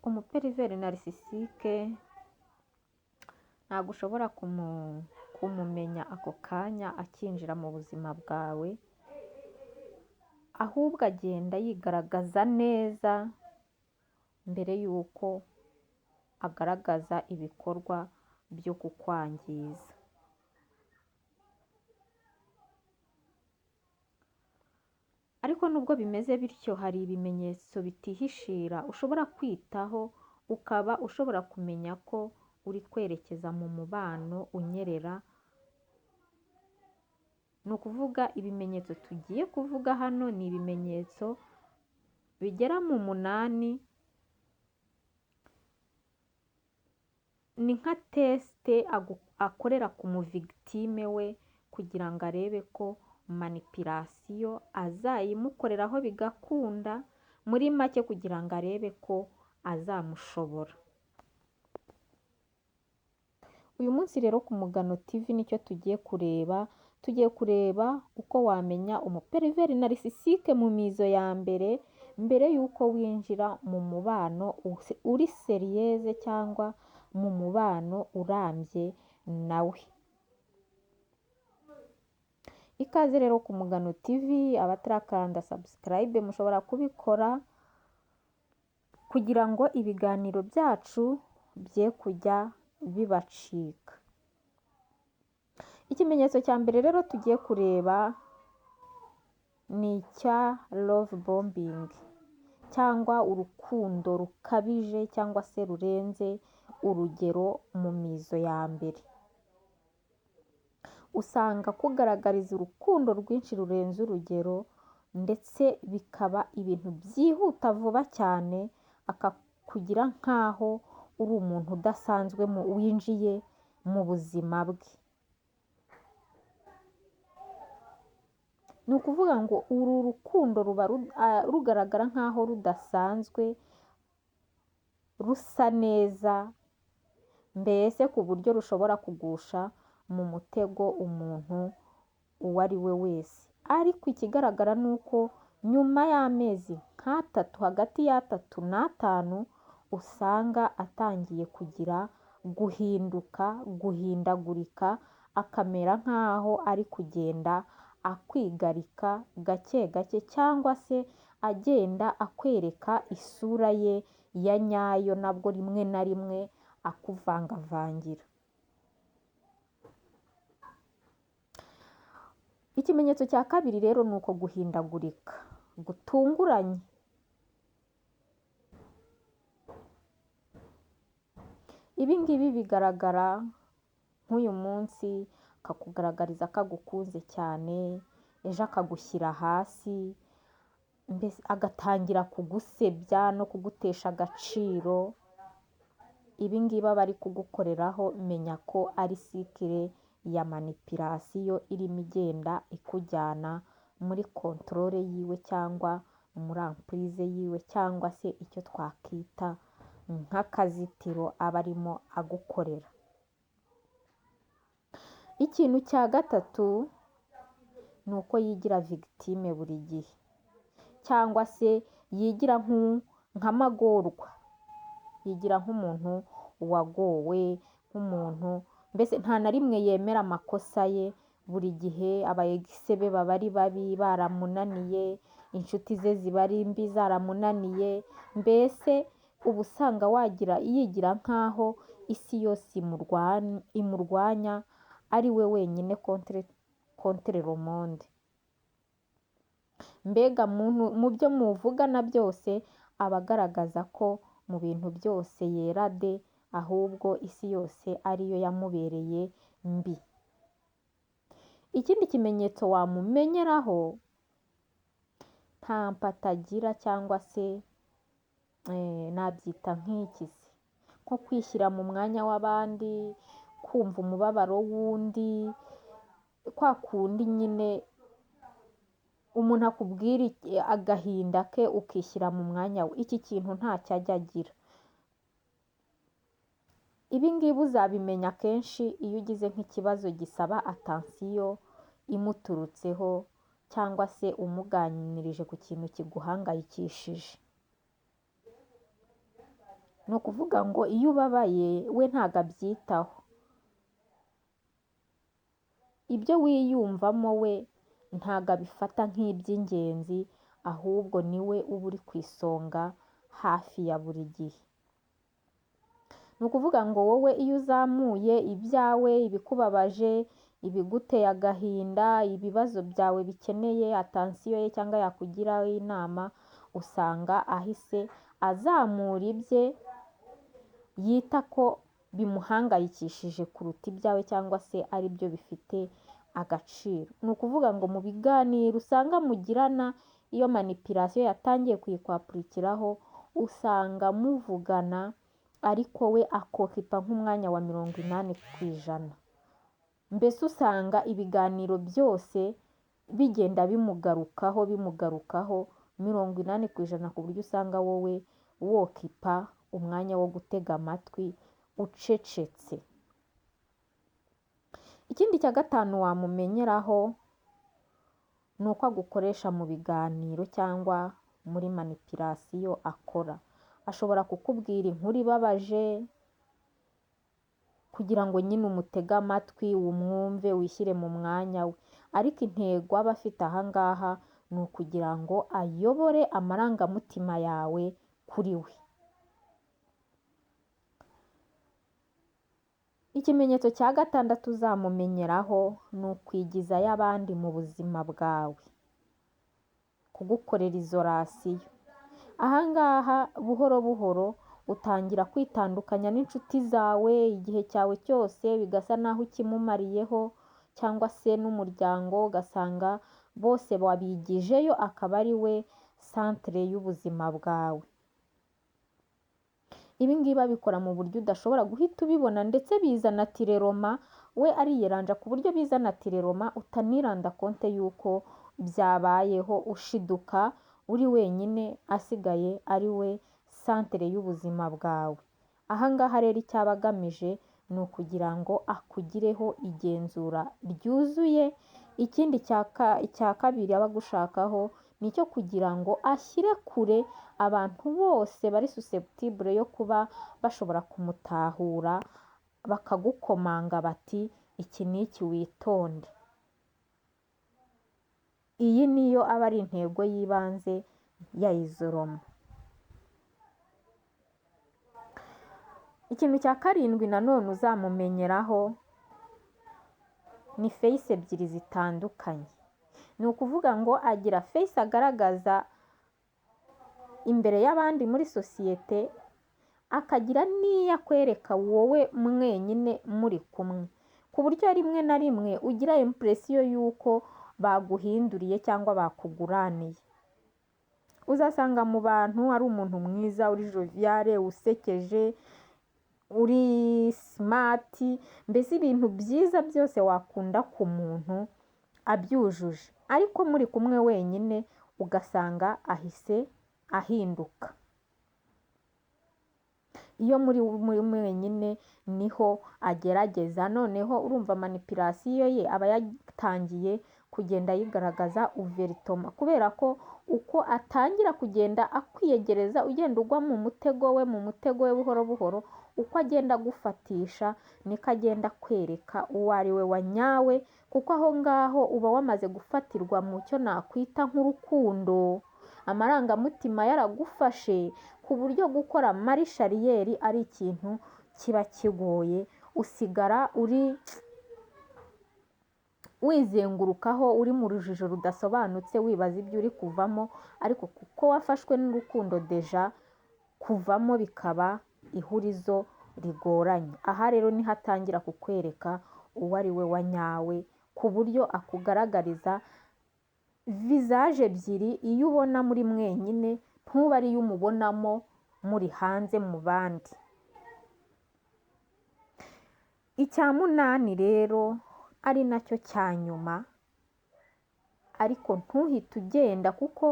Umuperiveri narisisike ntabwo ushobora kumumenya ako kanya akinjira mu buzima bwawe, ahubwo agenda yigaragaza neza mbere y'uko agaragaza ibikorwa byo kukwangiza. Ariko nubwo bimeze bityo, hari ibimenyetso bitihishira ushobora kwitaho, ukaba ushobora kumenya ko uri kwerekeza mu mubano unyerera. Ni ukuvuga ibimenyetso tugiye kuvuga hano ni ibimenyetso bigera mu 8. Ni nka tesite akorera ku muvigitime we kugira ngo arebe ko manipirasiyo azayimukoreraho bigakunda, muri make kugira ngo arebe ko azamushobora. Uyu munsi rero ku Mugano TV nicyo tugiye kureba. Tugiye kureba uko wamenya umuperiveri narisisike mu mizo ya mbere y'uko winjira mu mubano uri seriyeze cyangwa mu mubano urambye nawe. Ikaze rero ku Mugano TV, abatarakanda subscribe mushobora kubikora kugira ngo ibiganiro byacu bye kujya bibacika. Ikimenyetso cya mbere rero tugiye kureba ni icya love bombing cyangwa urukundo rukabije cyangwa se rurenze urugero mu mizo ya mbere. Usanga kugaragariza urukundo rwinshi rurenze urugero, ndetse bikaba ibintu byihuta vuba cyane, akakugira nk'aho uri umuntu udasanzwe winjiye mu buzima bwe. Ni ukuvuga ngo uru rukundo ruba rugaragara nk'aho rudasanzwe, rusa neza, mbese ku buryo rushobora kugusha mu mutego umuntu uwo ari we wese. Ariko ikigaragara ni uko nyuma y'amezi nk'atatu, hagati y'atatu n'atanu, usanga atangiye kugira guhindagurika, akamera nk'aho ari kugenda akwigarika gake gake, cyangwa se agenda akwereka isura ye ya nyayo, nabwo rimwe na rimwe akuvangavangira. Ikimenyetso cya kabiri rero ni uko guhindagurika gutunguranye. Ibi ngibi bigaragara nk'uyu munsi akakugaragariza ko agukunze cyane, ejo akagushyira hasi, mbese agatangira kugusebya no kugutesha agaciro. Ibi ngibi aba ari kugukoreraho, menya ko ari sikire ya manipirasiyo irimo igenda ikujyana muri kontorore yiwe cyangwa muri ampurize yiwe, cyangwa se icyo twakwita nk'akazitiro aba arimo agukorera. Ikintu cya gatatu ni uko yigira vigitime buri gihe, cyangwa se yigira nk'amagorwa, yigira nk'umuntu wagowe, nk'umuntu mbese nta na rimwe yemera amakosa ye. Buri gihe abayegise be baba ari babi, baramunaniye, inshuti ze ziba ari mbi, zaramunaniye, mbese uba usanga yigira nk'aho isi yose imurwanya, ari we wenyine kontere romonde. Mbega mu byo muvugana byose aba agaragaza ko mu bintu byose yera de, ahubwo isi yose ariyo yamubereye mbi. Ikindi kimenyetso wamumenyeraho, nta mpata agira, cyangwa se nabyita nk'ikizi, nko kwishyira mu mwanya w'abandi, kumva umubabaro w'undi, kwa kundi nyine umuntu akubwira agahinda ke ukishyira mu mwanya we. Iki kintu ntacyo ajya agira. Ibi ngibi uzabimenya kenshi iyo ugize nk'ikibazo gisaba atansiyo imuturutseho, cyangwa se umuganirije ku kintu kiguhangayikishije. ni ukuvuga ngo iyo ubabaye we ntabwo abyitaho, ibyo wiyumvamo we ntabwo abifata nk'iby'ingenzi, ahubwo niwe uba uri ku isonga hafi ya buri gihe. Ni ukuvuga ngo wowe iyo uzamuye ibyawe, ibikubabaje, ibiguteye agahinda, ibibazo byawe bikeneye atansiyo ye cyangwa yakugiraho inama, usanga ahise azamura ibye yita ko bimuhangayikishije kuruta ibyawe cyangwa se ari byo bifite agaciro. Ni ukuvuga ngo mu biganiro usanga mugirana, iyo manipulation yatangiye kuyikwapurikiraho, usanga muvugana ariko we akokipa nk'umwanya wa 80%. Mbese usanga ibiganiro byose bigenda bimugarukaho 80%, ku buryo usanga wowe wokipa umwanya wo gutega amatwi ucecetse. Ikindi cya gatanu wamumenyeraho ni uko agukoresha mu biganiro cyangwa muri manipulation akora. Ashobora kukubwira inkuru ibabaje kugira ngo nyine umutege amatwi, umwumve, wishyire mu mwanya we, ariko intego aba afite aha ngaha ni ukugira ngo ayobore amarangamutima yawe kuri we. Ikimenyetso cya gatandatu uzamumenyeraho ni ukwigizayo abandi mu buzima bwawe, kugukorera isolation. Aha ngaha buhoro buhoro utangira kwitandukanya n'inshuti zawe, igihe cyawe cyose bigasa naho ukimumariyeho, cyangwa se n'umuryango ugasanga bose wabigijeyo, akaba ari we centre y'ubuzima bwawe. Ibi ngibi abikora mu buryo udashobora guhita ubibona, ndetse biza naturellement, we ariyeranja ku buryo biza naturellement utaniranda konte yuko byabayeho, ushiduka uri wenyine, asigaye ari we centre y'ubuzima bwawe. Aha ngaha rero icyaba agamije ni ukugira ngo akugireho igenzura ryuzuye. Ikindi cya kabiri aba agushakaho ni icyo kugira ngo ashyire kure abantu bose bari susceptible yo kuba bashobora kumutahura, bakagukomanga bati iki n'iki witonde. Iyi niyo aba ari intego y'ibanze ya isolation. Ikintu cya karindwi nanone uzamumenyeraho ni face ebyiri zitandukanye. Ni ukuvuga ngo agira face agaragaza imbere y'abandi muri sosiyete, akagira n'iyo akwereka wowe mwenyine muri kumwe, ku buryo rimwe na rimwe ugira impression y'uko baguhinduriye cyangwa bakuguraniye. Uzasanga mu bantu ari umuntu mwiza, uri joviale, usekeje, uri smart, mbese ibintu byiza byose wakunda ku muntu abyujuje, ariko muri kumwe wenyine ugasanga ahise ahinduka. Iyo muri mwenyine niho agerageza, noneho urumva manipulation ye aba yatangiye kugenda yigaragaza ouvertement, kubera ko uko atangira kugenda akwiyegereza, ugenda ugwa mu mutego we buhoro buhoro, uko agenda agufatisha niko agenda kwereka uwo ari we wa nyawe, kuko aho ngaho uba wamaze gufatirwa mu cyo nakwita nk'urukundo. Amarangamutima yaragufashe ku buryo gukora marishariyeri ari ikintu kiba kigoye, usigara uri wizengurukaho, uri mu rujijo rudasobanutse, wibaza ibyo uri kuvamo, ariko kuko wafashwe n'urukundo deja, kuvamo bikaba ihurizo rigoranye. Aha rero niho atangira kukwereka uwo ari we wa nyawe, ku buryo akugaragariza visage ebyiri. Iyo ubona muri mwenyine ntuba ariyo umubonamo muri hanze mu bandi. Icya munani rero ari nacyo cya nyuma, ariko ntuhite ugenda, kuko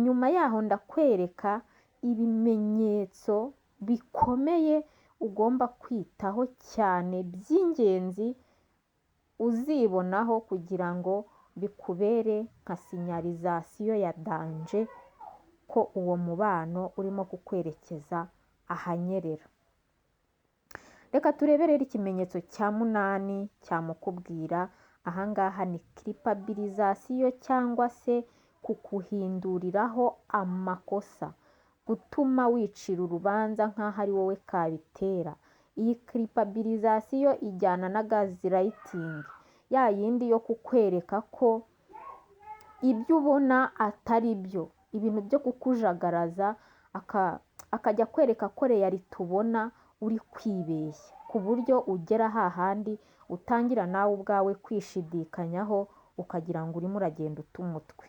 nyuma yaho ndakwereka ibimenyetso bikomeye ugomba kwitaho cyane by'ingenzi, uzibonaho kugira ngo bikubere nka signalisation ya danger ko uwo mubano urimo kukwerekeza ahanyerera. Reka turebe rero ikimenyetso cya 8 cyamukubwira. Ahangaha ni kiripabilizasiyo cyangwa se kukuhinduriraho amakosa, gutuma wicira urubanza nk'aho ari wowe kabitera. Iyi kiripabilizasiyo ijyana na gazirayitingi, ya yindi yo kukwereka ko ibyo ubona atari byo, ibintu byo kukujagaraza, akajya kwereka ko reyali tubona uri kwibeshya, ku buryo ugera hahandi utangira nawe ubwawe kwishidikanyaho ukagira ngo urimo uragenda uta umutwe.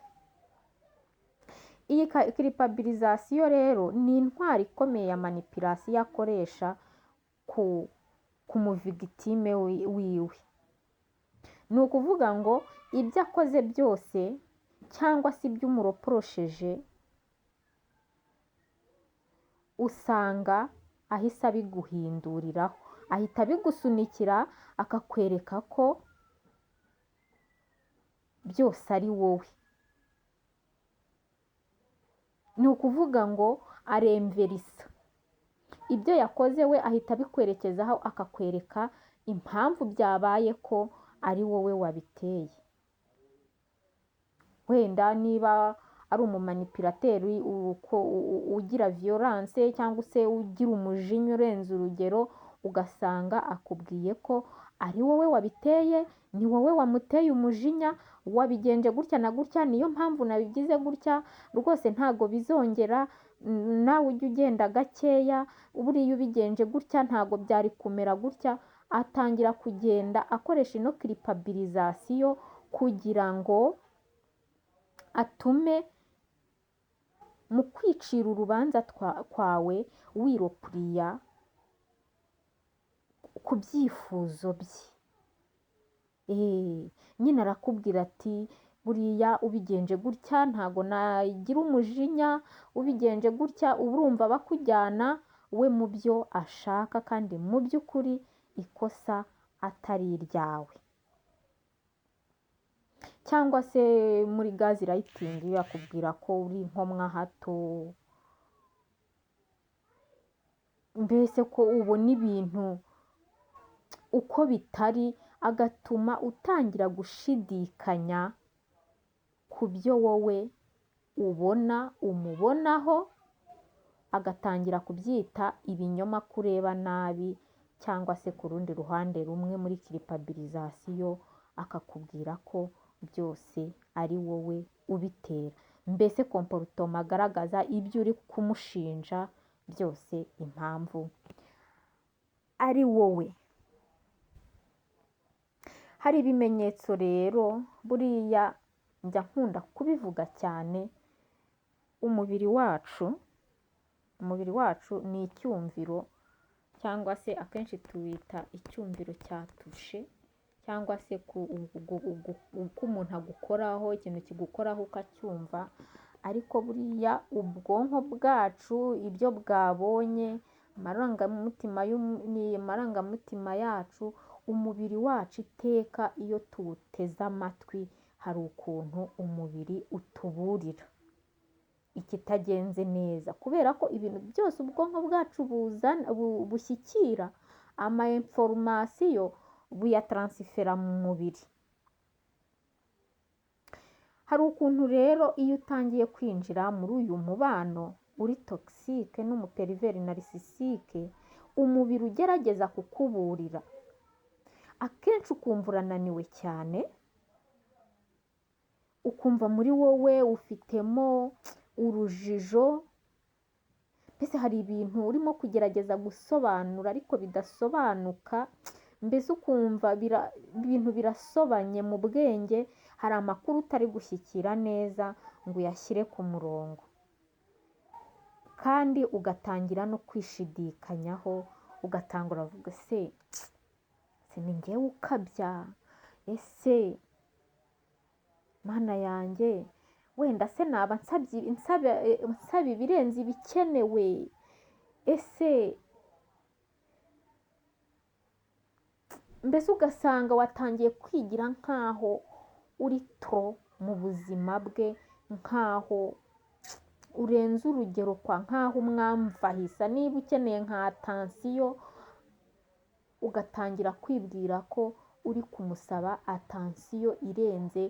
Iyi kiripabilizasiyo rero ni intwari ikomeye ya manipulasiyo akoresha ku muvigitime wiwe. Ni ukuvuga ngo ibyo akoze byose cyangwa se ibyo umuroporosheje usanga ahise abiguhinduriraho, ahita abigusunikira akakwereka ko byose ari wowe. Ni ukuvuga ngo aremverisa ibyo yakoze, we ahita abikwerekezaho akakwereka impamvu byabaye ko ari wowe wabiteye. Wenda niba ari umumanipulateri ugira violence cyangwa se ugira umujinya urenze urugero, ugasanga akubwiye ko ari wowe wabiteye, ni wowe wamuteye umujinya, wabigenje gutya na gutya, niyo mpamvu nabigize gutya, rwose ntago bizongera, nawe ujya ugenda gakeya, buriya ubigenje gutya ntago byari kumera gutya. Atangira kugenda akoresha ino kiripabilizasiyo kugira ngo atume mu kwicira urubanza kwawe wiropuriya ku byifuzo bye. Nyine arakubwira ati buriya ubigenje gutya ntago nagira umujinya, ubigenje gutya urumva bakujyana we mu byo ashaka, kandi mu by'ukuri ikosa atari iryawe. Cyangwa se muri gazirayitingi yakubwira ko uri inkomwa hato, mbese ko ubona ibintu uko bitari, agatuma utangira gushidikanya ku byo wowe ubona umubonaho, agatangira kubyita ibinyoma kureba nabi, cyangwa se ku rundi ruhande rumwe muri kiripabilizasiyo akakubwira ko byose ari wowe ubitera. Mbese komporutoma agaragaza ibyo uri kumushinja byose impamvu ari wowe. Hari ibimenyetso rero buriya njya nkunda kubivuga cyane. Umubiri wacu ni icyumviro, cyangwa se akenshi tuwita icyumviro cya tushe, cyangwa se ko umuntu agukoraho, ikintu kigukoraho ukacyumva. Ariko buriya ubwonko bwacu ibyo bwabonye, amarangamutima yacu, umubiri wacu iteka iyo tuwuteze amatwi hari ukuntu umubiri utuburira ikitagenze neza, kubera ko ibintu byose ubwonko bwacu bushyikira ama inforomasiyo buyataransifera mu mubiri. Hari ukuntu rero iyo utangiye kwinjira muri uyu mubano uri togisike n'umuperiveri narisisike, umubiri ugerageza kukuburira, akenshi ukumva urananiwe cyane, ukumva muri wowe ufitemo urujijo, mbese hari ibintu urimo kugerageza gusobanura ariko bidasobanuka, mbese ukumva ibintu birasobanye mu bwenge, hari amakuru utari gushyikira neza ngo uyashyire ku murongo, kandi ugatangira no kwishidikanyaho, ugatangura uvuga se ni ngewe ukabya, ese mana yanjye wenda se naba nsaba ibirenze ibikenewe, ese mbese ugasanga watangiye kwigira nk'aho uri to mu buzima bwe, nk'aho urenze urugero kwa nk'aho umwamvahisa, niba ukeneye nka atansiyo ugatangira kwibwira ko uri kumusaba atansiyo irenze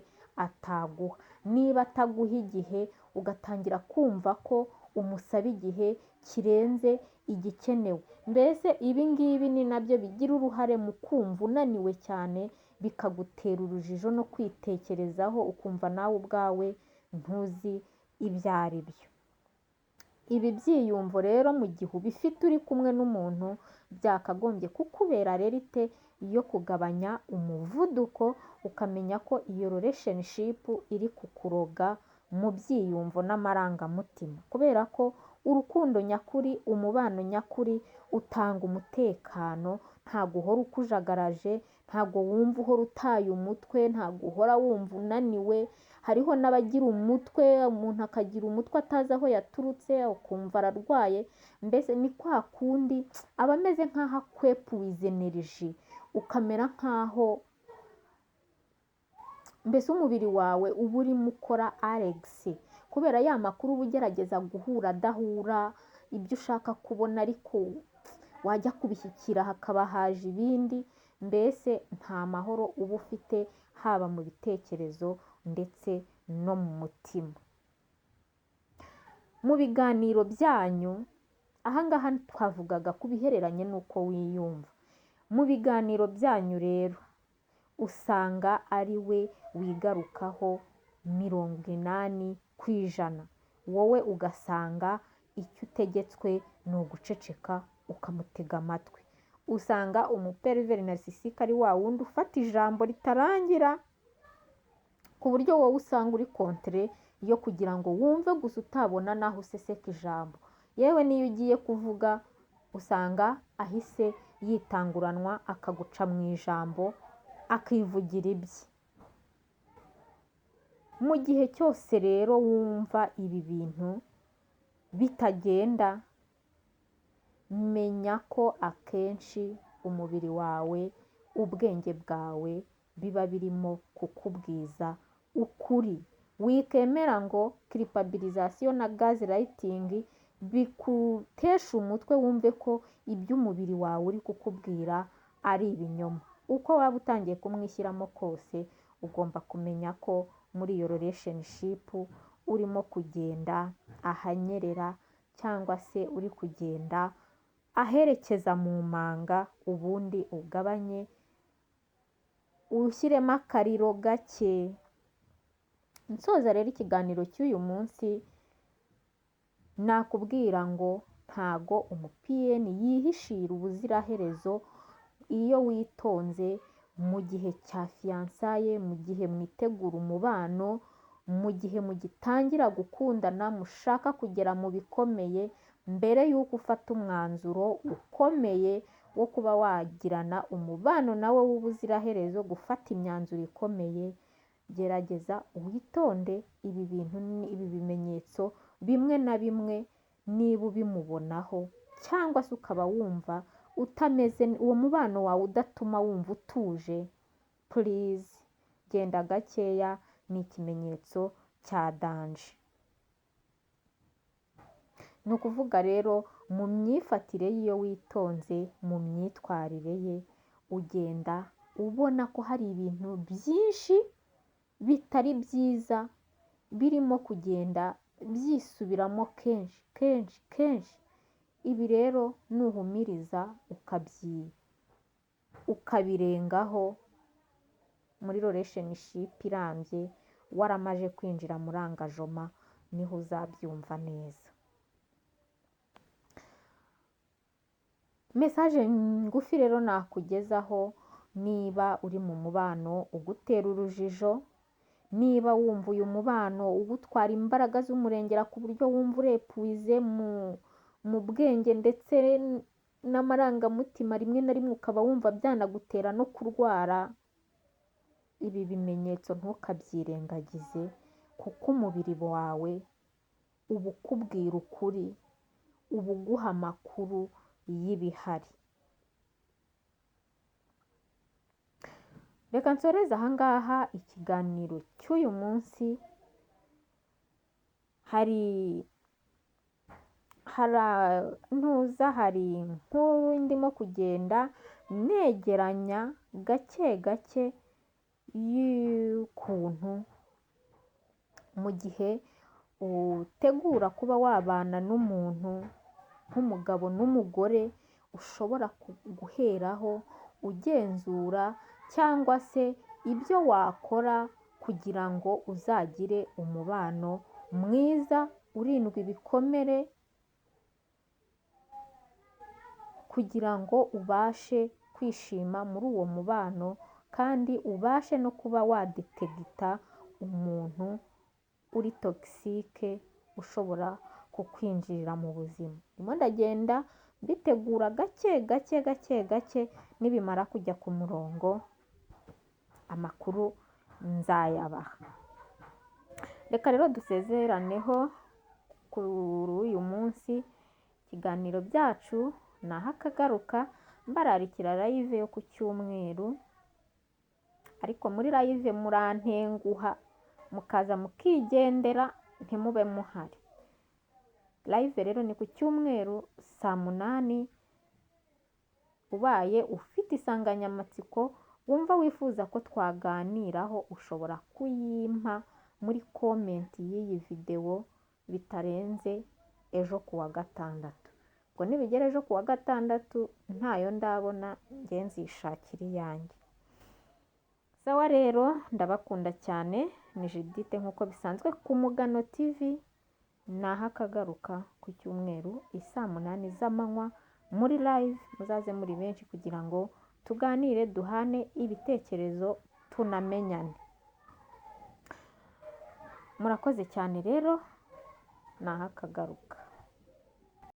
ataguha, niba ataguha igihe ugatangira kumva ko umusaba igihe kirenze igikenewe. Mbese ibi ngibi ni nabyo bigira uruhare mu kumva unaniwe cyane, bikagutera urujijo no kwitekerezaho ukumva nawe ubwawe ntuzi ibyo ari byo. Ibi byiyumvo rero mu gihe ubifite uri kumwe n'umuntu byakagombye kukubera rerite yo kugabanya umuvuduko, ukamenya ko iyo relationship iri kukuroga mu byiyumvo n'amarangamutima, kubera ko urukundo nyakuri, umubano nyakuri utanga umutekano, ntabwo uhora ukujagaraje, ntabwo wumva uhora utaye umutwe, ntabwo uhora wumva unaniwe. Hariho n'abagira umutwe, umuntu akagira umutwe atazi aho yaturutse ukumva ararwaye, mbese ni kwa kundi aba ameze nk'aho akwepuwiza energy, ukamera nk'aho mbese umubiri wawe uba urimo ukora Alex, kubera ya makuru uba ugerageza guhura adahura, ibyo ushaka kubona ariko wajya kubishyikira hakaba haje ibindi, mbese nta mahoro uba ufite haba mu bitekerezo ndetse no mu mutima. Mu biganiro byanyu, ahangaha twavugaga ku bihereranye n'uko wiyumva. Mu biganiro byanyu rero usanga ari we wigarukaho 80%, wowe ugasanga icyo utegetswe ni uguceceka ukamutega amatwi. Usanga umuperiveri narisisike ari wa wundi ufata ijambo ritarangira, ku buryo wowe usanga uri kontere yo kugira ngo wumve gusa utabona naho useseka ijambo. Yewe niyo ugiye kuvuga usanga ahise yitanguranwa akaguca mu ijambo akivugira ibye. Mu gihe cyose rero wumva ibi bintu bitagenda, menya ko akenshi umubiri wawe, ubwenge bwawe biba birimo kukubwiza ukuri. Wikemera ngo kiripabilizasiyo na gazirayitingi bikutesha umutwe, wumve ko ibyo umubiri wawe uri kukubwira ari ibinyoma. Uko waba utangiye kumwishyiramo kose, ugomba kumenya ko muri iyo relationship urimo kugenda ahanyerera, cyangwa se uri kugenda aherekeza mu manga, ubundi ugabanye ushyiremo akariro gake. Nsoza rero ikiganiro cy'uyu munsi, nakubwira ngo ntago umupiyeni yihishira ubuziraherezo iyo witonze mu gihe cya fiyansaye, mu gihe mwitegura umubano, mu gihe mugitangira gukundana, mushaka kugera mu bikomeye, mbere y'uko ufata umwanzuro ukomeye wo kuba wagirana umubano nawe w'ubuziraherezo, gufata imyanzuro ikomeye, gerageza witonde ibi bintu, ibi bimenyetso bimwe na bimwe niba ubimubonaho, cyangwa se ukaba wumva utameze, uwo mubano wawe udatuma wumva utuje, purize genda gakeya, ni ikimenyetso cya danje. Ni ukuvuga rero mu myifatire y'iyo witonze, mu myitwarire ye, ugenda ubona ko hari ibintu byinshi bitari byiza birimo kugenda byisubiramo kenshi kenshi kenshi. Ibi rero nuhumiriza ukabirengaho muri relationship irambye, waramaje kwinjira muri angajoma, niho uzabyumva neza. Mesaje ngufi rero nakugezaho, niba uri mu mubano ugutera urujijo, niba wumva uyu mubano ugutwara imbaraga z'umurengera ku buryo wumva urepuwize mu bwenge ndetse n'amarangamutima, rimwe na rimwe ukaba wumva byanagutera no kurwara, ibi bimenyetso ntukabyirengagize, kuko umubiri wawe uba ukubwira ukuri, uba uguha amakuru y'ibihari. Reka nsoreze ahangaha ikiganiro cy'uyu munsi. Hari hari inkuru ndimo kugenda negeranya gake gake y'ukuntu mu gihe utegura kuba wabana n'umuntu nk'umugabo n'umugore ushobora guheraho ugenzura cyangwa se ibyo wakora kugira ngo uzagire umubano mwiza urindwa ibikomere, kugira ngo ubashe kwishima muri uwo mubano kandi ubashe no kuba wadetegita umuntu uri togisike ushobora kukwinjirira mu buzima. Ndimo ndagenda mbitegura gake gake, nibimara kujya ku murongo amakuru nzayabaha. Reka rero dusezeraneho kuri uyu munsi, ikiganiro byacu naho akagaruka, mbararikira live yo ku cyumweru, ariko muri live murantenguha mukaza mukigendera ntimube muhari. Live rero ni ku cyumweru saa 8. Ubaye ufite insanganyamatsiko wumva wifuza ko twaganiraho, ushobora kuyimpa muri komenti y'iyi videwo bitarenze ejo kuwa gatandatu. Ubwo nibigera ejo kuwa gatandatu ntayo ndabona, njye nzishakira iyanjye. Sawa rero, ndabakunda cyane. Ni Judith nk'uko bisanzwe ku Mugano TV, naho akagaruka ku cyumweru isaa 8 z'amanywa muri live. Muzaze muri benshi kugira ngo tuganire, duhane ibitekerezo, tunamenyane. Murakoze cyane rero, naho akagaruka.